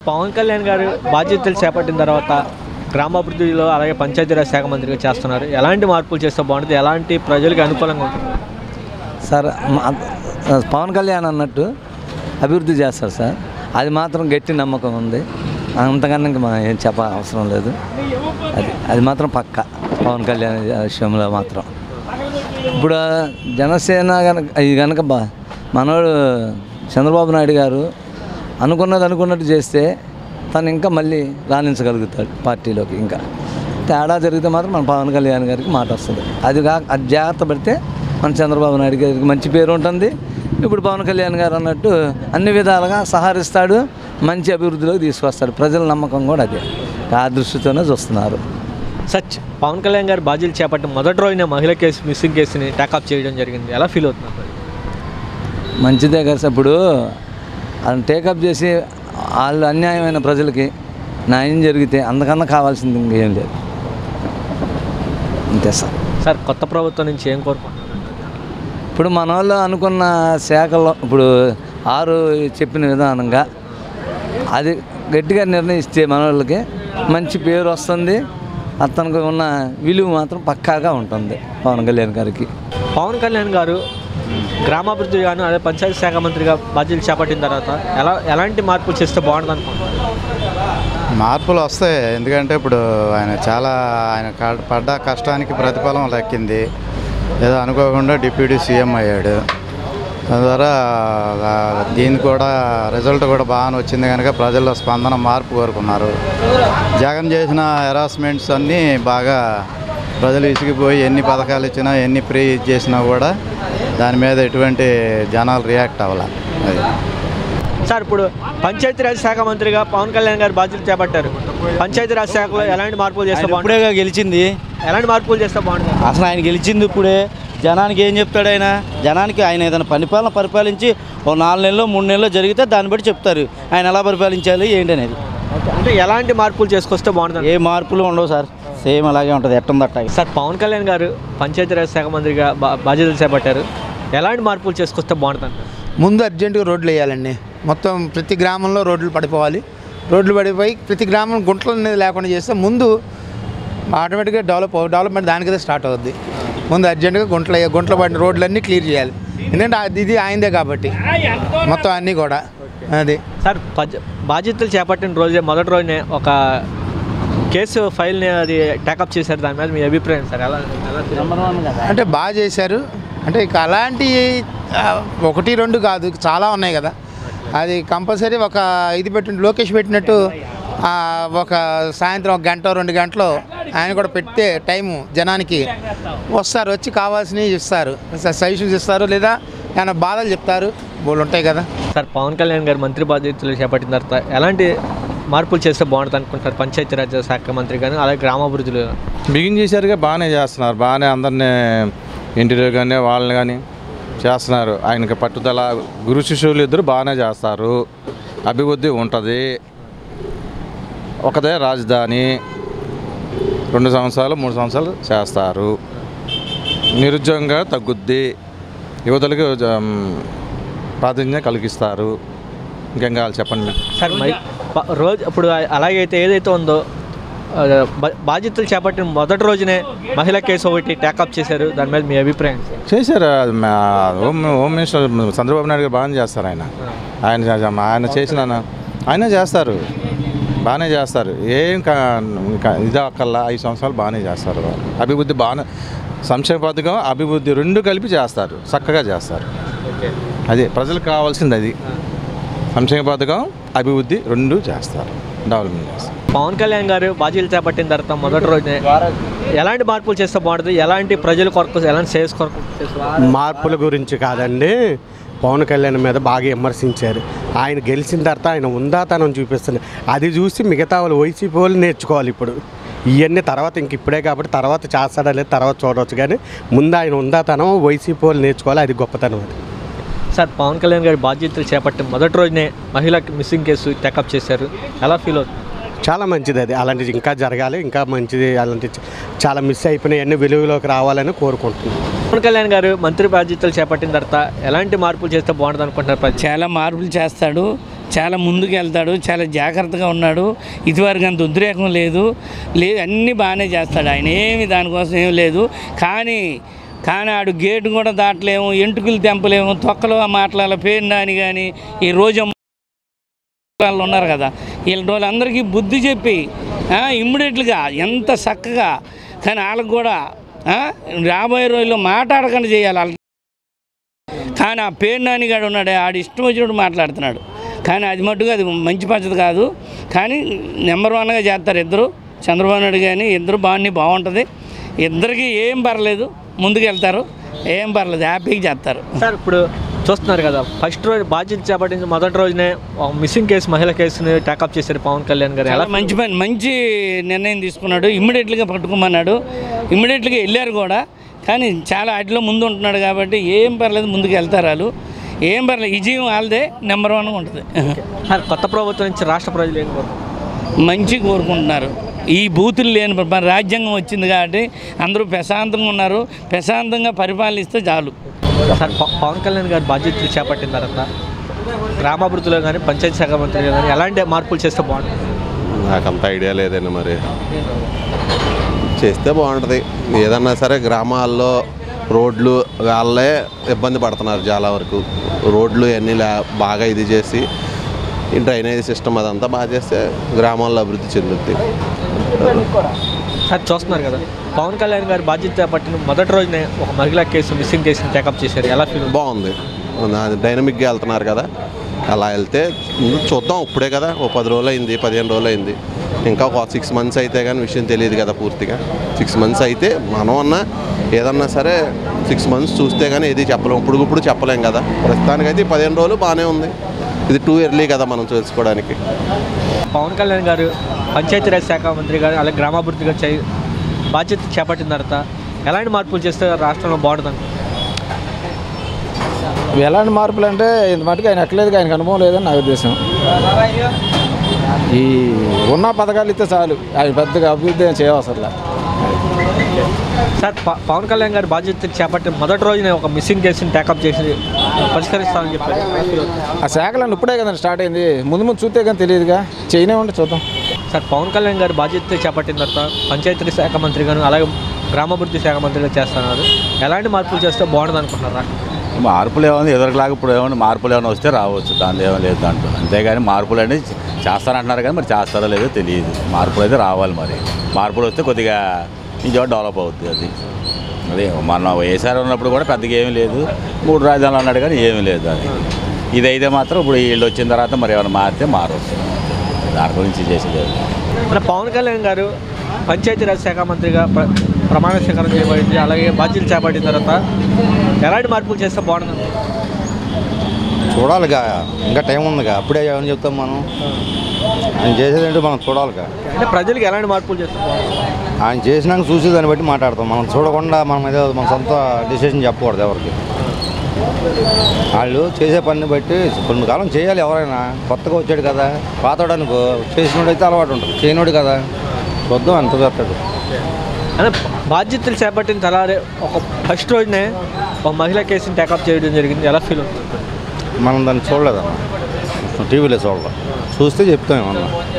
పవన్ కళ్యాణ్ గారు బాధ్యతలు చేపట్టిన తర్వాత గ్రామాభివృద్ధిలో అలాగే పంచాయతీరాజ్ శాఖ మంత్రిగా చేస్తున్నారు. ఎలాంటి మార్పులు చేస్తే బాగుంటుంది, ఎలాంటి ప్రజలకు అనుకూలంగా ఉంటుంది? సార్ పవన్ కళ్యాణ్ అన్నట్టు అభివృద్ధి చేస్తారు సార్, అది మాత్రం గట్టి నమ్మకం ఉంది. అంతకన్నా ఇంకా మనం ఏం చెప్ప అవసరం లేదు. అది మాత్రం పక్క పవన్ కళ్యాణ్ విషయంలో మాత్రం. ఇప్పుడు జనసేన కనుక మనోడు చంద్రబాబు నాయుడు గారు అనుకున్నట్టు చేస్తే తను ఇంకా మళ్ళీ రాణించగలుగుతాడు పార్టీలోకి. ఇంకా తేడా జరిగితే మాత్రం మన పవన్ కళ్యాణ్ గారికి మాట వస్తుంది. అది జాగ్రత్త పడితే మన చంద్రబాబు నాయుడు గారికి మంచి పేరు ఉంటుంది. ఇప్పుడు పవన్ కళ్యాణ్ గారు అన్నట్టు అన్ని విధాలుగా సహకరిస్తాడు, మంచి అభివృద్ధిలోకి తీసుకొస్తాడు. ప్రజల నమ్మకం కూడా అదే, ఆ దృష్టితోనే చూస్తున్నారు. సచ్ పవన్ కళ్యాణ్ గారు బాధ్యతలు చేపట్టి మొదటి రోజున మహిళ కేసు మిస్సింగ్ కేసుని టేకప్ చేయడం జరిగింది. ఎలా ఫీల్ అవుతున్నారు? మంచిదే కదా సార్. ఇప్పుడు అది టేకప్ చేసి వాళ్ళు అన్యాయమైన ప్రజలకి న్యాయం జరిగితే అంతకన్నా కావాల్సింది ఇంకేం లేదు. అంతే సార్ కొత్త ప్రభుత్వం నుంచి ఏం కోరుకుంటున్నారు? ఇప్పుడు మన వాళ్ళు అనుకున్న శాఖలో ఇప్పుడు 6 చెప్పిన విధానంగా అది గట్టిగా నిర్ణయిస్తే మన వాళ్ళకి మంచి పేరు వస్తుంది. అతనికి ఉన్న విలువ మాత్రం పక్కాగా ఉంటుంది పవన్ కళ్యాణ్ గారికి. పవన్ కళ్యాణ్ గారు గ్రామాభివృద్ధి గాను అదే పంచాయతీ శాఖ మంత్రిగా బాధ్యతలు చేపట్టిన తర్వాత ఎలాంటి మార్పులు చేస్తే బాగుంటుంది అనుకుంటున్నారు? మార్పులు వస్తాయి. ఎందుకంటే ఇప్పుడు ఆయన పడ్డ కష్టానికి ప్రతిఫలం దక్కింది. ఏదో అనుకోకుండా డిప్యూటీ సీఎం అయ్యాడు. తద్వారా దీని కూడా రిజల్ట్ కూడా బాగానే వచ్చింది కనుక ప్రజల్లో స్పందన మార్పు కోరుకున్నారు. జగన్ చేసిన హెరాస్మెంట్స్ అన్నీ బాగా ప్రజలు ఇసిగిపోయి ఎన్ని పథకాలు ఇచ్చినా ఎన్ని ఫ్రీ చేసినా కూడా దాని మీద ఎటువంటి జనాలు రియాక్ట్ అవ్వాలి. అది సార్ ఇప్పుడు పంచాయతీరాజ్ శాఖ మంత్రిగా పవన్ కళ్యాణ్ గారు బాధ్యతలు చేపట్టారు. పంచాయతీరాజ్ శాఖలో ఎలాంటి మార్పులు చేస్తే ఇప్పుడే గెలిచింది, ఎలాంటి మార్పులు చేస్తే బాగుంటుంది? అసలు ఆయన గెలిచింది ఇప్పుడే. జనానికి ఏం చెప్తాడు జనానికి? ఆయన ఏదైనా పరిపాలించి ఓ 4 నెలలు 3 నెలలు జరిగితే దాన్ని బట్టి చెప్తారు ఆయన ఎలా పరిపాలించాలి ఏంటి అనేది. అంటే ఎలాంటి మార్పులు చేసుకొస్తే బాగుంటుంది? ఏ మార్పులు ఉండవు సార్, సేమ్ అలాగే ఉంటుంది ఎట్టుందట్ట. సార్ పవన్ కళ్యాణ్ గారు పంచాయతీరాజ్ శాఖ మంత్రిగా బాధ్యతలు చేపట్టారు. ఎలాంటి మార్పులు చేసుకొస్తే బాగుంటుంది? ముందు అర్జెంటుగా రోడ్లు వేయాలండి. మొత్తం ప్రతి గ్రామంలో రోడ్లు పడిపోవాలి. రోడ్లు పడిపోయి ప్రతి గ్రామం గుంటలు అనేది లేకుండా చేస్తే ముందు ఆటోమేటిక్గా డెవలప్మెంట్ దానికైతే స్టార్ట్ అవుద్ది. ముందు అర్జెంటుగా గుంటలు పడిన రోడ్లన్నీ క్లియర్ చేయాలి. ఎందుకంటే ఇది ఆయనదే కాబట్టి మొత్తం అన్నీ కూడా. అది సార్ బాధ్యతలు చేపట్టిన మొదటి రోజునే ఒక కేసు ఫైల్ని అది టేకప్ చేశారు. దాని మీద మీ అభిప్రాయం సార్? అంటే బాగా చేశారు. అంటే ఇక అలాంటి 1, 2 కాదు, చాలా ఉన్నాయి కదా. అది కంపల్సరీ ఒక ఇది లోకేష్ పెట్టినట్టు ఒక సాయంత్రం 1 గంట 2 గంటలో ఆయన కూడా పెడితే టైము జనానికి వస్తారు, వచ్చి కావాల్సినవి ఇస్తారు, సజెషన్స్ ఇస్తారు, లేదా ఏమైనా బాధలు చెప్తారు, వాళ్ళు ఉంటాయి కదా. సార్ పవన్ కళ్యాణ్ గారు మంత్రి బాధ్యతలు చేపట్టిన తర్వాత ఎలాంటి మార్పులు చేస్తే బాగుంటుంది అనుకుంటారు? పంచాయతీరాజ్ శాఖ మంత్రి కానీ అలాగే గ్రామాభివృద్ధిలో బిగిన్ చేశారుగా, బాగానే చేస్తున్నారు. బాగానే అందరినీ ఇంటిలో కానీ వాళ్ళని కానీ చేస్తున్నారు. ఆయనకి పట్టుదల, గురు శిష్యులు ఇద్దరు బాగానే చేస్తారు. అభివృద్ధి ఉంటుంది. ఒకదే రాజధాని 2 సంవత్సరాలు 3 సంవత్సరాలు చేస్తారు. నిరుద్యోగంగా తగ్గుద్ది, యువతలకి ప్రాధాన్యత కలిగిస్తారు. ఇంకేం కావాలి చెప్పండి సార్? రోజు ఇప్పుడు అలాగైతే ఏదైతే ఉందో బాధ్యతలు చేపట్టిన మొదటి రోజునే మహిళా కేసు ఒకటి టేకప్ చేశారు. దాని మీద మీ అభిప్రాయం? చేశారు. హోమ్ మినిస్టర్ చంద్రబాబు నాయుడు గారు బాగానే చేస్తారు. ఆయన చేసిన ఆయన చేస్తారు, బాగానే చేస్తారు. ఏం ఇదక్కల్లా 5 సంవత్సరాలు బాగానే చేస్తారు. అభివృద్ధి బాగానే, సంక్షేమ పథకం అభివృద్ధి 2 కలిపి చేస్తారు, చక్కగా చేస్తారు. అదే ప్రజలకు కావాల్సింది. అది సంక్షేమ పథకం అభివృద్ధి 2 చేస్తారు, డెవలప్మెంట్ చేస్తారు. పవన్ కళ్యాణ్ గారు బాధ్యతలు చేపట్టిన తర్వాత మొదటి రోజునే ఎలాంటి మార్పులు చేస్తే బాగుంటుంది? ఎలాంటి ప్రజల కొరకు, ఎలాంటి సేవ్స్ కొరకు? మార్పుల గురించి కాదండి, పవన్ కళ్యాణ్ మీద బాగా విమర్శించారు. ఆయన గెలిచిన తర్వాత ఆయన ఉందాతనం చూపిస్తున్నారు. అది చూసి మిగతా వాళ్ళు వైసీపీ వాళ్ళు నేర్చుకోవాలి. ఇప్పుడు ఇవన్నీ తర్వాత ఇప్పుడే కాబట్టి తర్వాత చేస్తాడా లేదు తర్వాత చూడవచ్చు, కానీ ముందు ఆయన ఉందాతనం వైసీపీ వాళ్ళు నేర్చుకోవాలి. అది గొప్పతనం. అది సార్ పవన్ కళ్యాణ్ గారి బాధ్యతలు చేపట్టిన మొదటి రోజునే మహిళ మిస్సింగ్ కేసు టేకప్ చేశారు. ఎలా ఫీల్ అవుతుంది? చాలా మంచిది. అది అలాంటిది ఇంకా జరగాలి, ఇంకా మంచిది. అలాంటి చాలా మిస్ అయిపోయినాయి అన్ని వెలుగులోకి రావాలని కోరుకుంటున్నాను. పవన్ కళ్యాణ్ గారు మంత్రి బాధ్యతలు చేపట్టిన తర్వాత ఎలాంటి మార్పులు చేస్తే బాగుంటుంది అనుకుంటున్నారు? చాలా మార్పులు చేస్తాడు. చాలా ముందుకు వెళ్తాడు, చాలా జాగ్రత్తగా ఉన్నాడు. ఇదివరకు అంత ఉద్రేకం లేదు, అన్నీ బాగానే చేస్తాడు ఆయన, ఏమి దానికోసం ఏం లేదు. కానీ ఆడు గేటు కూడా దాటలేము, ఎంటుకలు తెంపలేము, తొక్కలు మాట్లాడాలి పేరు అని. కానీ ఈ రోజు ఉన్నారు కదా, వీళ్ళందరికీ బుద్ధి చెప్పి ఇమ్మీడియట్గా ఎంత చక్కగా, కానీ వాళ్ళకు కూడా రాబోయే రోజుల్లో మాట్లాడకుండా చేయాలి. కానీ ఆ పేరు నానిగాడు ఉన్నాడే, ఆడు ఇష్టం వచ్చినప్పుడు మాట్లాడుతున్నాడు. కానీ అది మట్టుగా అది మంచి పద్ధతి కాదు. కానీ నెంబర్ 1గా చేస్తారు ఇద్దరు, చంద్రబాబు నాయుడు కానీ ఇద్దరు బాగుంటుంది. ఇద్దరికి ఏం పర్లేదు, ముందుకు వెళ్తారు, ఏం పర్లేదు, హ్యాపీగా చేస్తారు. సార్ ఇప్పుడు చూస్తున్నారు కదా, ఫస్ట్ రోజు బాధ్యత చేపట్టిన మొదటి రోజునే మిస్సింగ్ కేసు, మహిళ కేసుని టేకప్ చేశారు పవన్ కళ్యాణ్ గారు. చాలా మంచి నిర్ణయం తీసుకున్నాడు. ఇమ్మీడియట్గా పట్టుకోమన్నాడు, ఇమ్మీడియట్గా వెళ్ళారు కూడా. కానీ చాలా వాటిలో ముందు ఉంటున్నాడు కాబట్టి ఏం పర్లేదు, ముందుకు వెళ్తారు వాళ్ళు, ఏం పర్లేదు. విజయం వాళ్ళదే, నెంబర్ 1గా ఉంటుంది. సార్ కొత్త ప్రభుత్వం నుంచి రాష్ట్ర ప్రజలు ఏం మంచి కోరుకుంటున్నారు. ఈ బూతులు లేని రాజ్యాంగం వచ్చింది కాబట్టి అందరూ ప్రశాంతంగా ఉన్నారు, ప్రశాంతంగా పరిపాలిస్తే చాలు. సార్ పవన్ కళ్యాణ్ గారు బాధ్యతలు చేపట్టిన తర్వాత గ్రామాభివృద్ధిలో కానీ పంచాయతీ శాఖ మంత్రిగా కానీ ఎలాంటి మార్పులు చేస్తే బాగుంటుంది? నాకంత ఐడియా లేదండి, మరి చేస్తే బాగుంటుంది. ఏదన్నా సరే గ్రామాల్లో రోడ్లు వాళ్ళే ఇబ్బంది పడుతున్నారు చాలా వరకు. రోడ్లు అన్నీ బాగా ఇది చేసి డ్రైనేజ్ సిస్టమ్ అదంతా బాగా చేస్తే గ్రామాల్లో అభివృద్ధి చెందుద్ది. సార్ చూస్తున్నారు కదా, పవన్ కళ్యాణ్ గారు బాధ్యత చేపట్టిన మొదటి రోజునే ఒక మహిళా కేసు, మిస్సింగ్ కేసుని టేకప్ చేశారు. ఎలా ఫీల్? బాగుంది, డైనమిక్గా వెళ్తున్నారు కదా, అలా వెళ్తే చూద్దాం. ఇప్పుడే కదా, ఓ 10 రోజులు అయింది, 15 రోజులు అయింది. ఇంకా ఒక 6 months అయితే కానీ విషయం తెలియదు కదా పూర్తిగా. 6 months అయితే మనం అన్నా ఏదన్నా సరే 6 months చూస్తే కానీ ఏది చెప్పలేం, ఇప్పుడు చెప్పలేం కదా. ప్రస్తుతానికైతే 15 రోజులు బాగానే ఉంది. ఇది టూ ఎర్లీ కదా మనం తెలుసుకోవడానికి. పవన్ కళ్యాణ్ గారు పంచాయతీరాజ్ శాఖ మంత్రి గారు అలాగే గ్రామాభివృద్ధిగా బాధ్యత చేపట్టిన తర్వాత ఎలాంటి మార్పులు చేస్తే రాష్ట్రంలో బాగుంటుంది? ఎలాంటి మార్పులు అంటే ఇంత మటుకు ఆయన ఎక్కలేదు, ఆయనకు అనుభవం లేదని నా ఉద్దేశం. ఈ ఉన్న పథకాలు ఇస్తే చాలు, ఆయన పెద్దగా అభివృద్ధి చేయవసరం. సార్ పవన్ కళ్యాణ్ గారు బాధ్యత చేపట్టిన మొదటి రోజునే ఒక మిస్సింగ్ కేసుని టేకప్ చేసి పరిష్కరిస్తామని చెప్పారు. ఆ శాఖలను ఇప్పుడే కదండి స్టార్ట్ అయింది, ముందు చూస్తే కానీ తెలియదుగా, చేయనే ఉంటే చూద్దాం. సార్ పవన్ కళ్యాణ్ గారు బాధ్యత చేపట్టిన తర్వాత పంచాయతీ శాఖ మంత్రిగాను అలాగే గ్రామాభివృద్ధి శాఖ మంత్రిగా చేస్తున్నారు. ఎలాంటి మార్పులు చేస్తే బాగుంటుంది అనుకుంటున్నారా? మార్పులు ఏమైనా ఎదురులాగా ఇప్పుడు ఏమైనా మార్పులు ఏమైనా వస్తే రావచ్చు, దాని ఏమీ లేదు దాంట్లో. అంతేగాని మార్పులు అనేది చేస్తారంటున్నారు కానీ మరి చేస్తారో లేదో తెలియదు. మార్పులు అయితే రావాలి, మరి మార్పులు వస్తే కొద్దిగా ఇంకో డెవలప్ అవుతుంది. అదే మన వైఎస్ఆర్ ఉన్నప్పుడు కూడా పెద్దగా ఏమీ లేదు, 3 రాజధానులు అన్నాడు కానీ ఏమీ లేదు. అది ఇదైతే మాత్రం ఇప్పుడు వీళ్ళు వచ్చిన తర్వాత మరి ఏమైనా మారితే మారవచ్చు, దాని గురించి చేసేది. మన పవన్ కళ్యాణ్ గారు పంచాయతీరాజ్ శాఖ మంత్రిగా ప్రమాణ స్వీకారం చేయబడింది, అలాగే బాధ్యతలు చేపట్టిన తర్వాత ఎలాంటి మార్పులు చేస్తే బాగుంటుంది? చూడాలిగా, ఇంకా టైం ఉందిగా, అప్పుడే ఏమని చెప్తాం మనం. ఆయన చేసేదంటే మనం చూడాలిగా. అంటే ప్రజలకు ఎలాంటి మార్పులు చేస్తే బాగుంటుంది? ఆయన చేసినాక చూసి దాన్ని బట్టి మాట్లాడతాం. మనం చూడకుండా మనం ఏదో మన సొంత డిసిషన్ చెప్పకూడదు ఎవరికి. వాళ్ళు చేసే పని బట్టి కొన్ని కాలం చేయాలి. ఎవరైనా కొత్తగా వచ్చాడు కదా, పాతోడనుకో చేసినోడు అయితే అలవాటు ఉంటుంది, చేయనోడు కదా, చూద్దాం ఎంత చేస్తాడు. అంటే బాధ్యతలు చేపట్టిన తర్వాత ఒక ఫస్ట్ రోజునే ఒక మహిళా కేసుని టేకప్ చేయడం జరిగింది. ఎలా ఫీల్ అవుతుంది? మనం దాన్ని చూడలేదమ్మా, టీవీలో చూడలేదు, చూస్తే చెప్తాం ఏమన్నా.